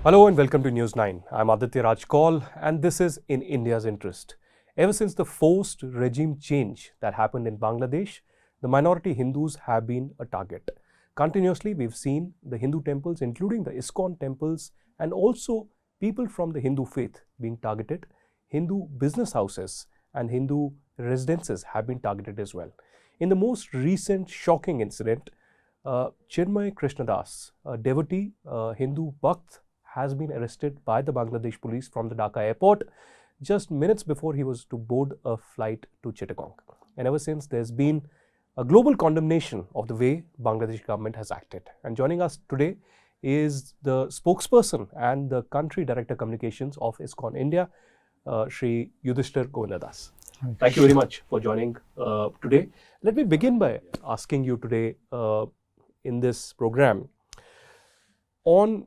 Hello and welcome to News 9. I'm Aditya Raj Kaul and this is in India's interest. Ever since the forced regime change that happened in Bangladesh, the minority Hindus have been a target. Continuously, we've seen the Hindu temples, including the ISKCON temples, and also people from the Hindu faith being targeted. Hindu business houses and Hindu residences have been targeted as well. In the most recent shocking incident, Chinmoy Krishna, a devotee, Hindu Bhakt, has been arrested by the Bangladesh police from the Dhaka airport just minutes before he was to board a flight to Chittagong. And ever since, there's been a global condemnation of the way Bangladesh government has acted. And joining us today is the spokesperson and the country director communications of ISKCON India, Shri Yudhistir Govinda. Thank you very much for joining today. Let me begin by asking you today in this program on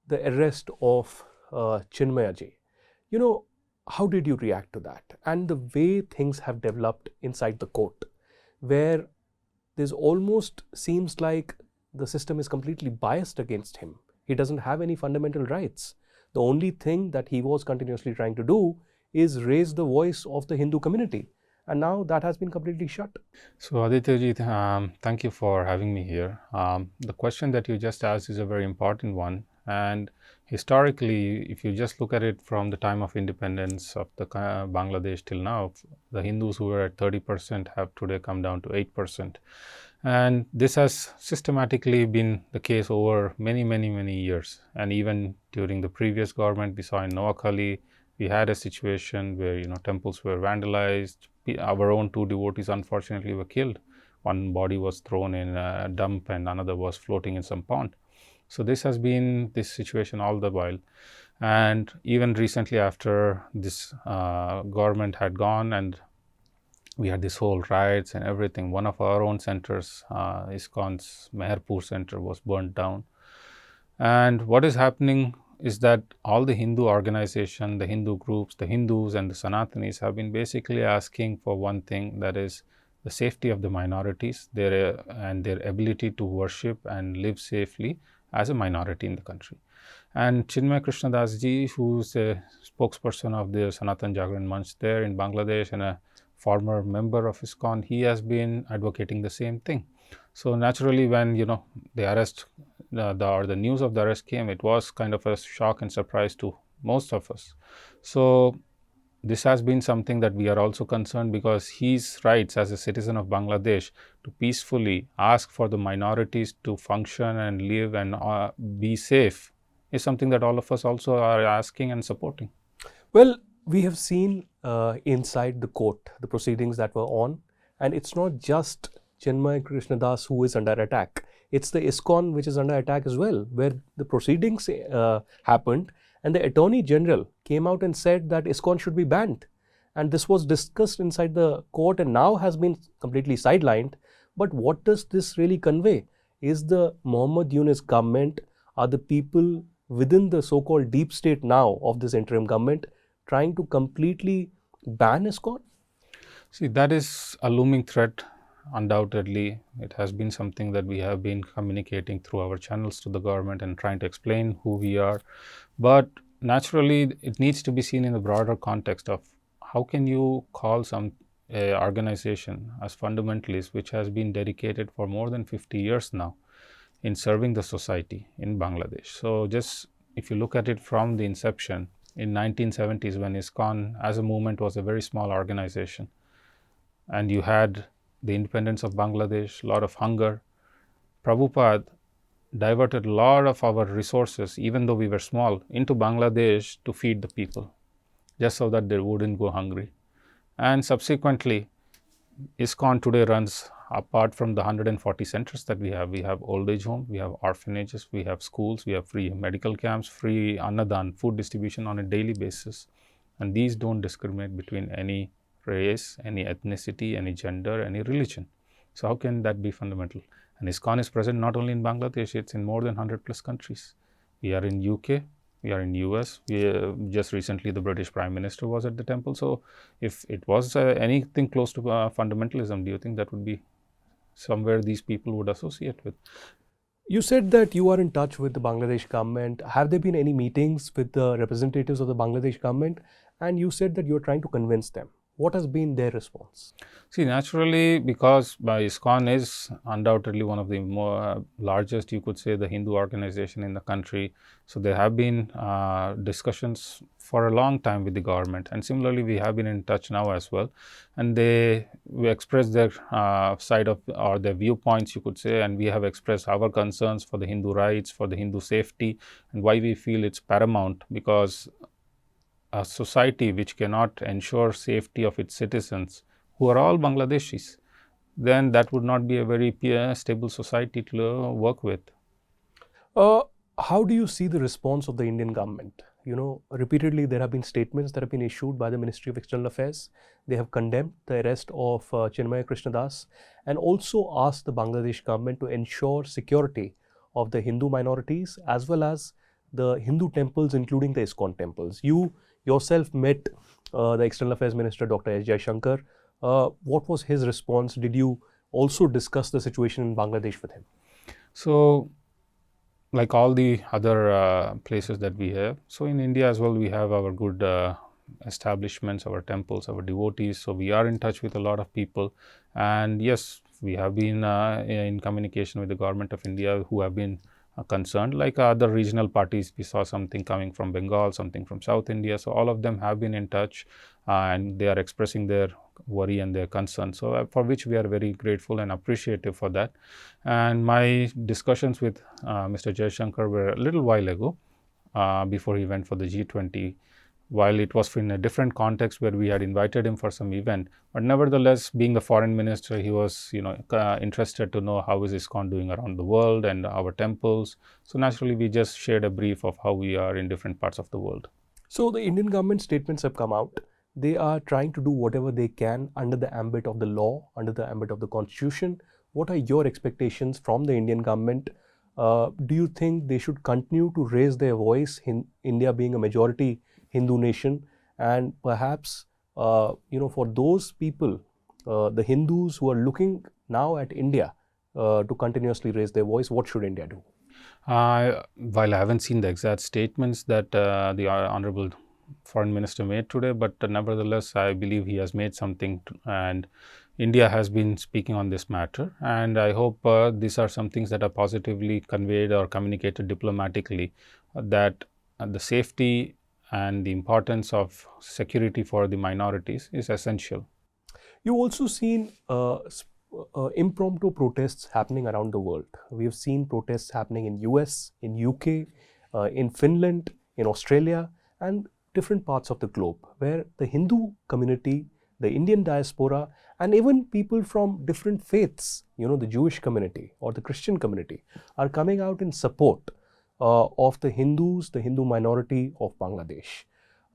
the arrest of Chinmoy. How did you react to that? And the way things have developed inside the court, where there's almost seems like the system is completely biased against him. He doesn't have any fundamental rights. The only thing that he was continuously trying to do is raise the voice of the Hindu community. And now that has been completely shut. So Aditya, thank you for having me here. The question that you just asked is a very important one. And historically, if you just look at it from the time of independence of the Bangladesh till now, the Hindus who were at 30% have today come down to 8%. And this has systematically been the case over many years. And even during the previous government, we saw in Noakhali, we had a situation where temples were vandalized. Our own two devotees unfortunately were killed. One body was thrown in a dump and another was floating in some pond. So this has been this situation all the while. And even recently after this government had gone and we had this whole riots and everything, one of our own centers, ISKCON's Meherpur center, was burnt down. And what is happening is that all the Hindu organization, the Hindu groups, the Hindus and the Sanatanis have been basically asking for one thing, that is the safety of the minorities, and their ability to worship and live safely as a minority in the country. And Chinmoy Krishna Das ji, who's a spokesperson of the Sanatan Jagran Manch there in Bangladesh and a former member of ISKCON, he has been advocating the same thing. So naturally, when the arrest or the news of the arrest came, it was kind of a shock and surprise to most of us. So this has been something that we are also concerned, because his rights as a citizen of Bangladesh to peacefully ask for the minorities to function and live and be safe is something that all of us also are asking and supporting. Well, we have seen inside the court the proceedings that were on, and it's not just Chinmoy Krishna Das who is under attack. It's the ISKCON which is under attack as well, where the proceedings happened and the Attorney General came out and said that ISKCON should be banned. And this was discussed inside the court and now has been completely sidelined. But what does this really convey? Is the Muhammad Yunus government, are the people within the so-called deep state now of this interim government trying to completely ban ISKCON? See, that is a looming threat. Undoubtedly, it has been something that we have been communicating through our channels to the government and trying to explain who we are. But naturally, it needs to be seen in the broader context of how can you call some organization as fundamentalist, which has been dedicated for more than 50 years now in serving the society in Bangladesh. So just if you look at it from the inception, in 1970s when ISKCON as a movement was a very small organization, and you had the independence of Bangladesh, a lot of hunger, Prabhupada diverted a lot of our resources, even though we were small, into Bangladesh to feed the people, just so that they wouldn't go hungry. And subsequently, ISKCON today runs, apart from the 140 centers that we have old age home, we have orphanages, we have schools, we have free medical camps, free annadan, food distribution on a daily basis. And these don't discriminate between any race, any ethnicity, any gender, any religion. So how can that be fundamental? And ISKCON is present not only in Bangladesh, it's in more than 100 plus countries. We are in UK, we are in US. Just recently the British Prime Minister was at the temple. So if it was anything close to fundamentalism, do you think that would be somewhere these people would associate with? You said that you are in touch with the Bangladesh government. Have there been any meetings with the representatives of the Bangladesh government? And you said that you're trying to convince them. What has been their response? See, naturally, because ISKCON is undoubtedly one of the more largest, you could say, the Hindu organization in the country. So there have been discussions for a long time with the government, and similarly, we have been in touch now as well. And we expressed their side of or their viewpoints, you could say, and we have expressed our concerns for the Hindu rights, for the Hindu safety, and why we feel it's paramount because a society which cannot ensure safety of its citizens, who are all Bangladeshis, then that would not be a very stable society to work with. How do you see the response of the Indian government? You know, repeatedly there have been statements that have been issued by the Ministry of External Affairs. They have condemned the arrest of Chinmoy Krishna and also asked the Bangladesh government to ensure security of the Hindu minorities as well as the Hindu temples, including the ISKCON temples. You yourself met the External Affairs Minister, Dr. S. Jaishankar. What was his response? Did you also discuss the situation in Bangladesh with him? So, like all the other places that we have, so in India as well, we have our good establishments, our temples, our devotees. So we are in touch with a lot of people, and yes, we have been in communication with the government of India, who have been concerned. Like other regional parties, we saw something coming from Bengal, something from South India. So all of them have been in touch, and they are expressing their worry and their concern. So for which we are very grateful and appreciative for that. And my discussions with Mr. Jaishankar were a little while ago, before he went for the G20. While it was in a different context where we had invited him for some event, but nevertheless, being the foreign minister, he was, interested to know how is ISKCON doing around the world and our temples. So naturally, we just shared a brief of how we are in different parts of the world. So the Indian government statements have come out. They are trying to do whatever they can under the ambit of the law, under the ambit of the constitution. What are your expectations from the Indian government? Do you think they should continue to raise their voice, in India being a majority Hindu nation, and perhaps for those people, the Hindus who are looking now at India to continuously raise their voice, what should India do? While I haven't seen the exact statements that the Honorable Foreign Minister made today, but nevertheless, I believe he has made something, and India has been speaking on this matter. And I hope these are some things that are positively conveyed or communicated diplomatically, that the safety and the importance of security for the minorities is essential. You've also seen impromptu protests happening around the world. We have seen protests happening in US, in UK, in Finland, in Australia, and different parts of the globe, where the Hindu community, the Indian diaspora, and even people from different faiths, the Jewish community or the Christian community, are coming out in support of the Hindus, the Hindu minority of Bangladesh.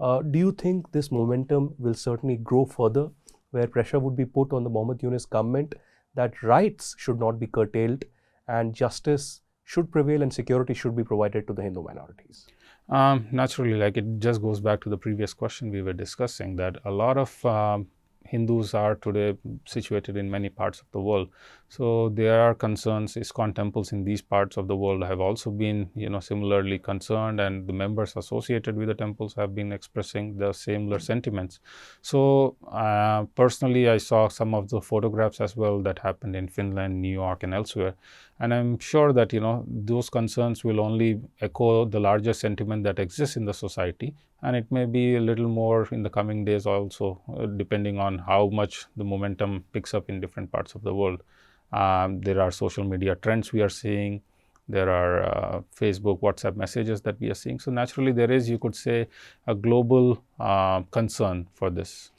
Do you think this momentum will certainly grow further, where pressure would be put on the Mohammed Yunus government that rights should not be curtailed and justice should prevail and security should be provided to the Hindu minorities? Naturally, like it just goes back to the previous question we were discussing, that a lot of Hindus are today situated in many parts of the world. So there are concerns. ISKCON temples in these parts of the world have also been, similarly concerned, and the members associated with the temples have been expressing the similar sentiments. So personally, I saw some of the photographs as well that happened in Finland, New York, and elsewhere. And I'm sure that, those concerns will only echo the larger sentiment that exists in the society. And it may be a little more in the coming days also, depending on how much the momentum picks up in different parts of the world. There are social media trends we are seeing. There are Facebook, WhatsApp messages that we are seeing. So naturally, there is, you could say, a global concern for this.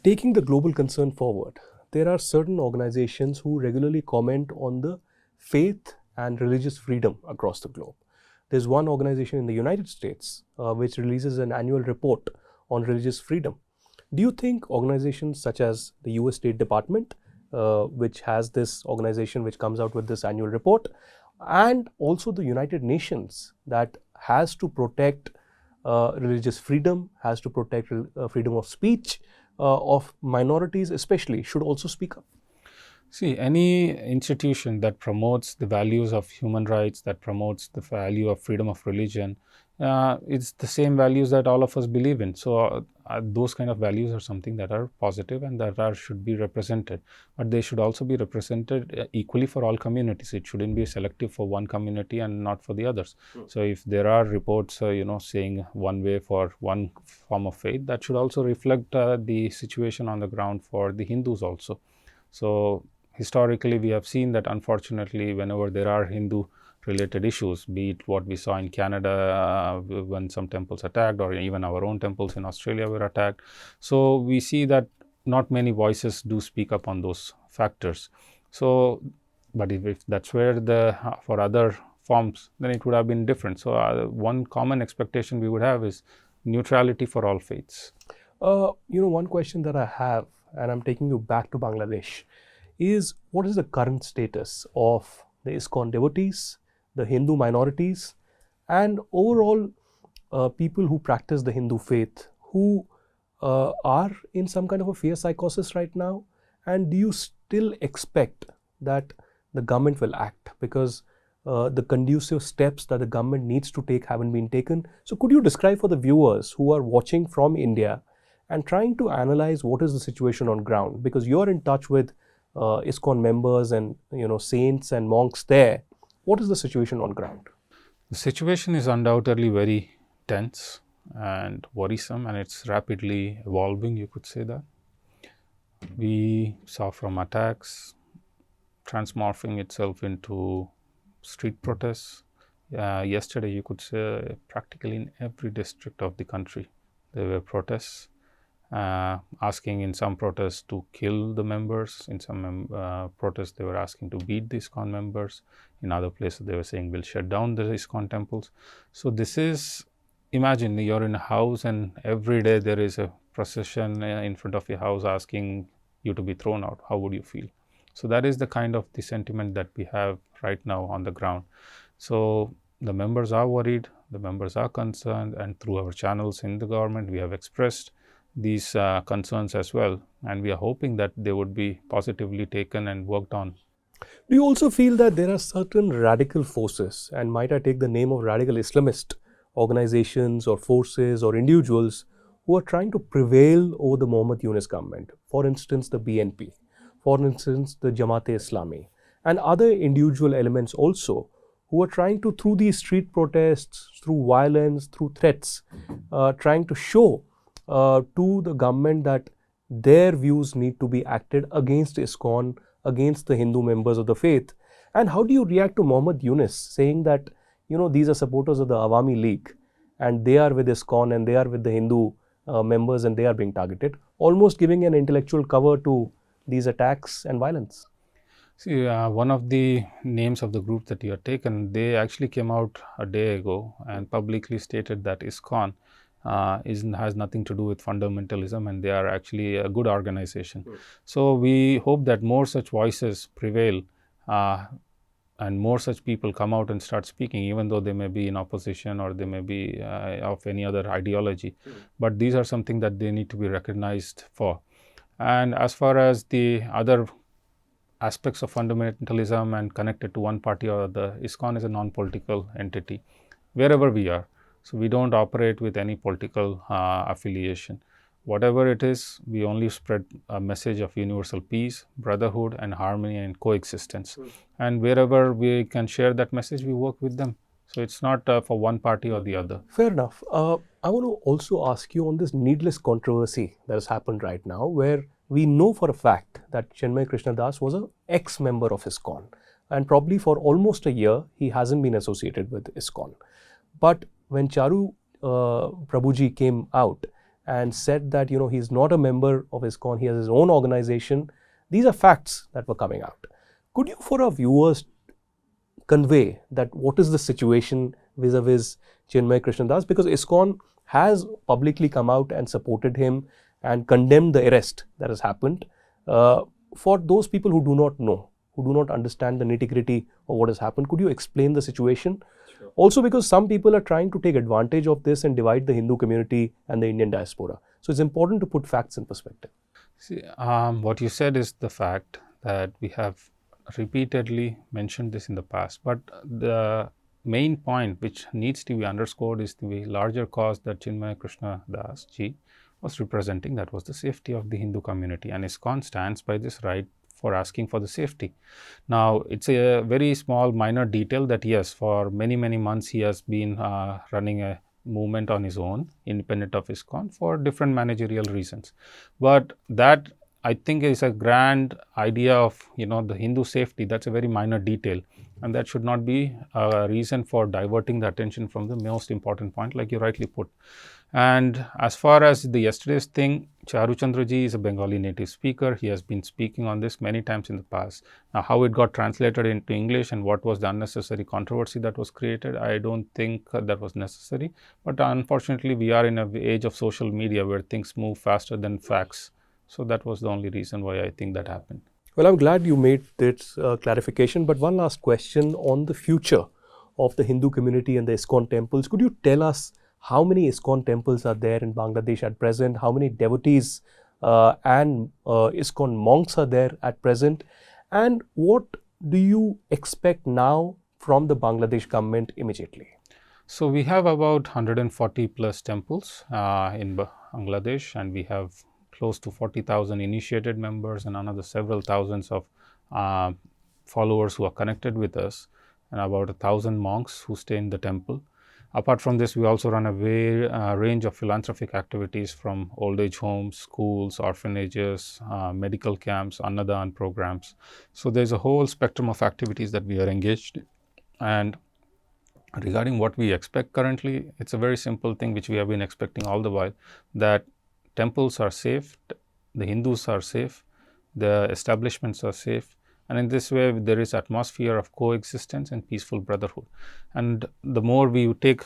Taking the global concern forward, there are certain organizations who regularly comment on the faith and religious freedom across the globe. There's one organization in the United States which releases an annual report on religious freedom. Do you think organizations such as the US State Department, which has this organization which comes out with this annual report, and also the United Nations that has to protect religious freedom, has to protect freedom of speech of minorities especially, should also speak up? See, any institution that promotes the values of human rights, that promotes the value of freedom of religion, it's the same values that all of us believe in. So, those kind of values are something that are positive and that should be represented. But they should also be represented equally for all communities. It shouldn't be selective for one community and not for the others. So, if there are reports, saying one way for one form of faith, that should also reflect the situation on the ground for the Hindus also. So, historically, we have seen that unfortunately, whenever there are Hindu related issues, be it what we saw in Canada when some temples attacked, or even our own temples in Australia were attacked. So, we see that not many voices do speak up on those factors. So, but if that's where for other forms, then it would have been different. So, one common expectation we would have is neutrality for all faiths. One question that I have, and I'm taking you back to Bangladesh, is what is the current status of the ISKCON devotees, the Hindu minorities, and overall people who practice the Hindu faith, who are in some kind of a fear psychosis right now? And do you still expect that the government will act? Because the conducive steps that the government needs to take haven't been taken. So could you describe for the viewers who are watching from India and trying to analyze what is the situation on ground? Because you're in touch with ISKCON members and saints and monks there. What is the situation on ground? The situation is undoubtedly very tense and worrisome, and it's rapidly evolving, you could say that. We saw from attacks transmorphing itself into street protests. Yesterday, you could say practically in every district of the country, there were protests. Asking in some protests to kill the members. In some protests, they were asking to beat the ISKCON members. In other places, they were saying, we'll shut down the ISKCON temples. So this is, imagine you're in a house and every day there is a procession in front of your house asking you to be thrown out. How would you feel? So that is the kind of the sentiment that we have right now on the ground. So the members are worried, the members are concerned, and through our channels in the government, we have expressed these concerns as well, and we are hoping that they would be positively taken and worked on. Do you also feel that there are certain radical forces, and might I take the name of radical Islamist organizations or forces or individuals, who are trying to prevail over the Mohammad Yunus government? For instance, the BNP, for instance, the Jamaat-e-Islami, and other individual elements also, who are trying to, through these street protests, through violence, through threats, trying to show to the government that their views need to be acted against ISKCON, against the Hindu members of the faith. And how do you react to Mohammad Yunus saying that, these are supporters of the Awami League and they are with ISKCON and they are with the Hindu members and they are being targeted, almost giving an intellectual cover to these attacks and violence? See, one of the names of the group that you have taken, they actually came out a day ago and publicly stated that ISKCON has nothing to do with fundamentalism, and they are actually a good organization. So we hope that more such voices prevail and more such people come out and start speaking, even though they may be in opposition or they may be of any other ideology. But these are something that they need to be recognized for. And as far as the other aspects of fundamentalism and connected to one party or other, ISKCON is a non-political entity wherever we are. So we don't operate with any political affiliation. Whatever it is, we only spread a message of universal peace, brotherhood, and harmony and coexistence. And wherever we can share that message, we work with them. So it's not for one party or the other. Fair enough. I want to also ask you on this needless controversy that has happened right now, where we know for a fact that Chinmoy Krishna Das was an ex-member of ISKCON, and probably for almost a year, he hasn't been associated with ISKCON. But when Charu Prabhuji came out and said that, he's not a member of ISKCON, he has his own organization, these are facts that were coming out. Could you, for our viewers, convey that what is the situation vis-a-vis Chinmoy Krishna Das? Because ISKCON has publicly come out and supported him and condemned the arrest that has happened. For those people who do not know, who do not understand the nitty-gritty of what has happened, could you explain the situation? Sure. Also, because some people are trying to take advantage of this and divide the Hindu community and the Indian diaspora. So it's important to put facts in perspective. See, what you said is the fact that we have repeatedly mentioned this in the past, but the main point which needs to be underscored is the larger cause that Chinmoy Krishna Das ji was representing, that was the safety of the Hindu community, and ISKCON stands by this right for asking for the safety. Now, it's a very small minor detail that yes, for many months he has been running a movement on his own, independent of ISKCON, for different managerial reasons. But that, I think, is a grand idea of the Hindu safety. That's a very minor detail, and that should not be a reason for diverting the attention from the most important point, like you rightly put. And as far as the yesterday's thing, Charu Chandraji is a Bengali native speaker. He has been speaking on this many times in the past. Now, how it got translated into English and what was the unnecessary controversy that was created, I don't think that was necessary. But unfortunately, we are in an age of social media where things move faster than facts. So that was the only reason why I think that happened. Well, I'm glad you made this clarification. But one last question on the future of the Hindu community and the ISKCON temples. Could you tell us how many ISKCON temples are there in Bangladesh at present? How many devotees and ISKCON monks are there at present? And what do you expect now from the Bangladesh government immediately? So we have about 140 plus temples in Bangladesh, and we have close to 40,000 initiated members and another several thousands of followers who are connected with us, and about 1,000 monks who stay in the temple. Apart from this, we also run a range of philanthropic activities, from old age homes, schools, orphanages, medical camps, Annadan programs. So there's a whole spectrum of activities that we are engaged in. And regarding what we expect currently, it's a very simple thing which we have been expecting all the while, that temples are safe, the Hindus are safe, the establishments are safe, and in this way there is atmosphere of coexistence and peaceful brotherhood. And the more we take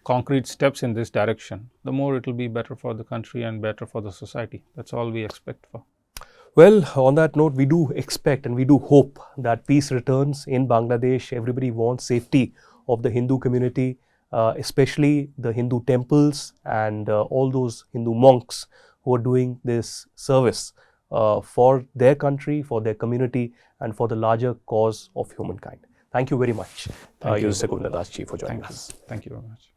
concrete steps in this direction, the more it will be better for the country and better for the society. That's all we expect for. Well, on that note, we do expect and we do hope that peace returns in Bangladesh. Everybody wants safety of the Hindu community, especially the Hindu temples and all those Hindu monks who are doing this service for their country, for their community, and for the larger cause of humankind. Thank you very much, Yudhistir Govinda, for joining us. Thank you very much.